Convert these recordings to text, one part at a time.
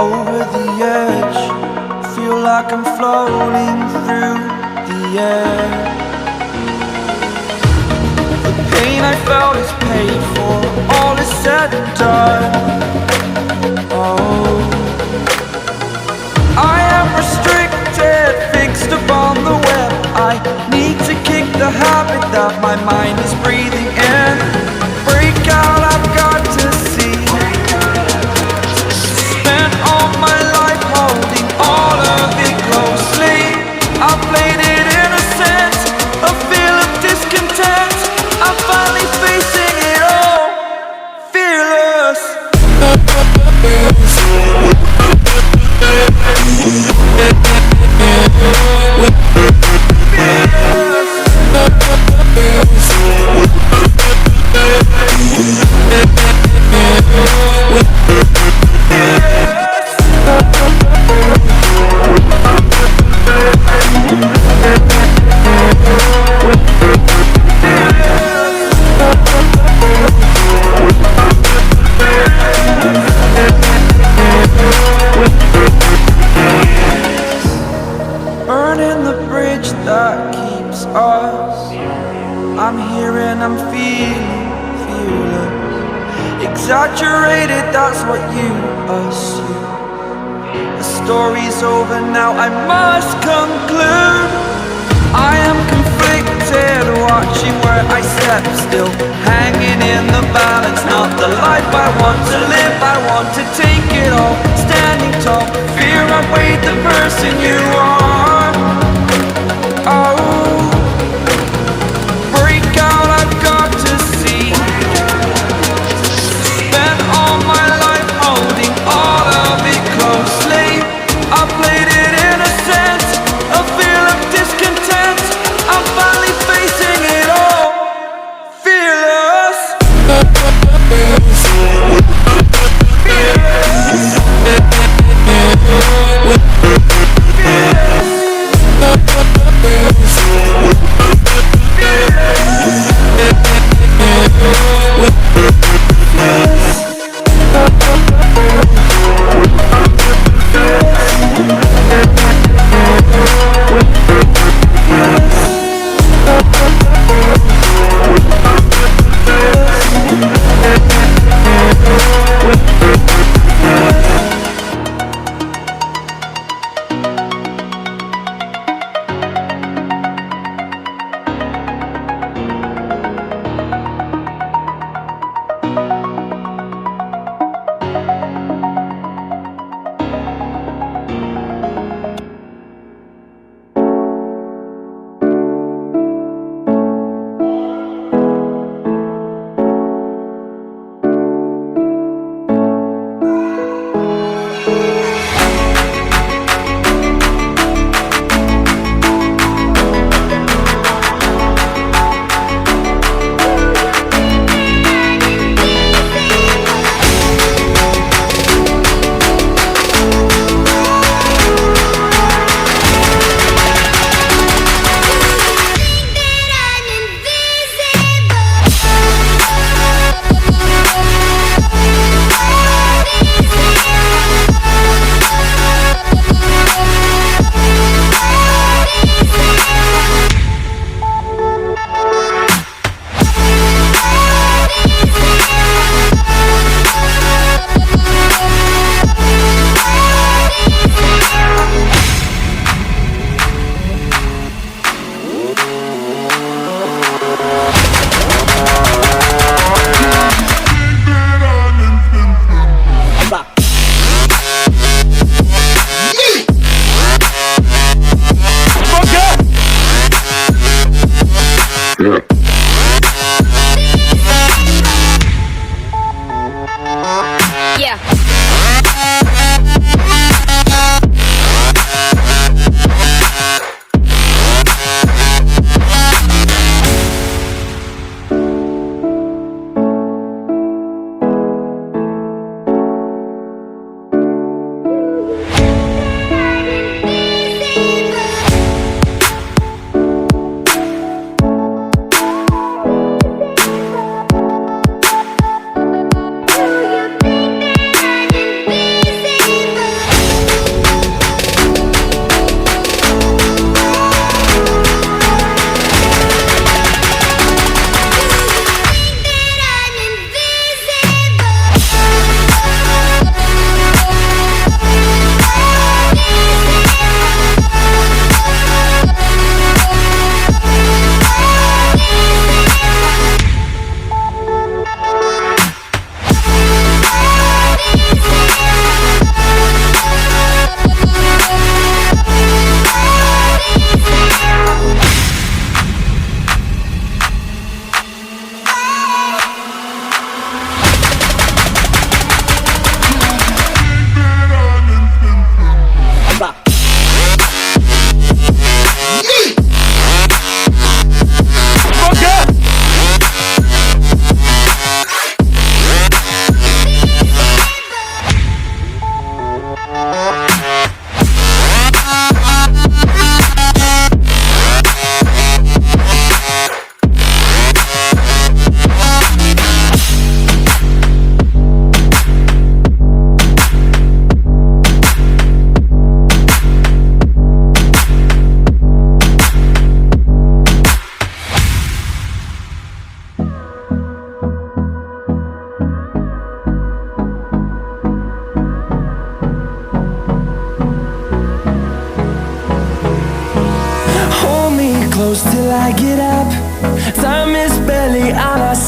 over the edge. Feel like I'm floating through the air. The pain I felt is paid for, all is said and done. Oh, I am restricted, fixed upon the web. I need to kick the habit that my mind is breathing in. Break out, I've got to see. Spent all my life holding all of it closely. I played it innocent, a feel of discontent. I'm finally facing it all. exaggerated, that's what you assume. The story's over now, I must conclude. I am conflicted, watching where I step still, hanging in the balance, not the life I want to live. I want to take it all, standing tall, fear I weighed the person you are. Oh, break out, I've got to see. Spent all my life holding all of it closely. I played it innocent, a feel of discontent. I'm finally facing it all, fearless. Fearless. Fearless.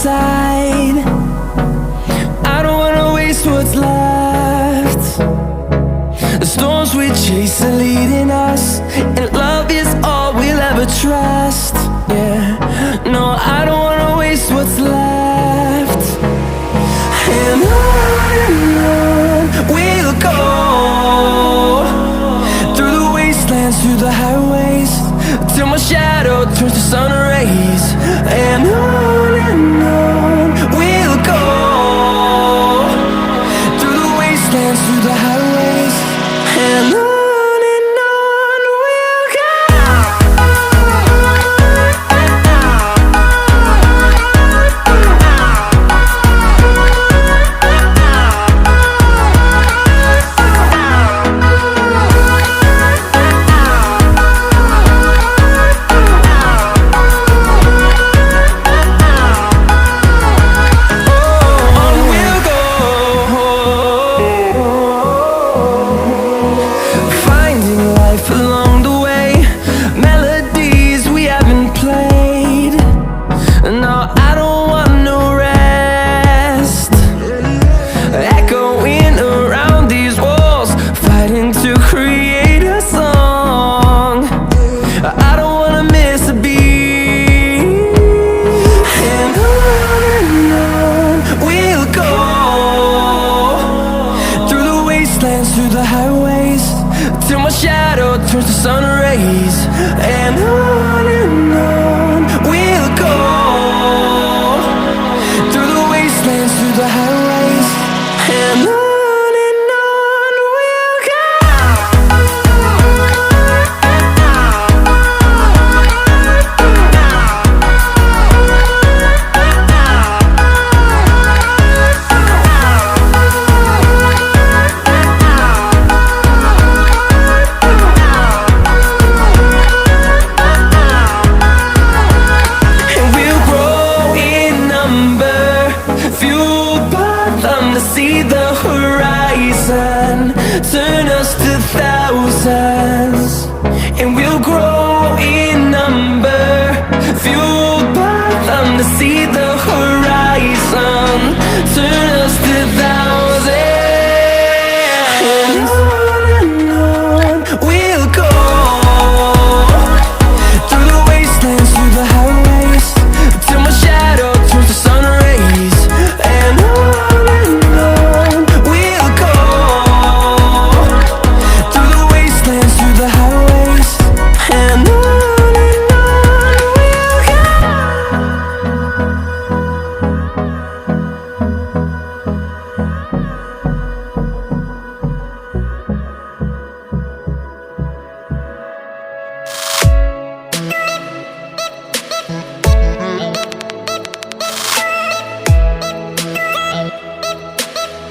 inside. I don't wanna waste what's left. The storms we chase are leading us, and love is all we'll ever trust. Yeah, no, I don't wanna waste what's left. And on we'll go, through the wastelands, through the highways, till my shadow turns to sun rays. And on we'll go, through the wastelands, through the highways, and on. Along the way, melodies we haven't played. No, I don't want no rest. Echoing around these walls, fighting to create a song. I don't wanna miss a beat. And on we'll go, through the wastelands, through the highways, till my shadow turns to sun rays. And on we'll go, through the wastelands, through the highways, and on we'll go. See the horizon, turn us to thousands, and we'll grow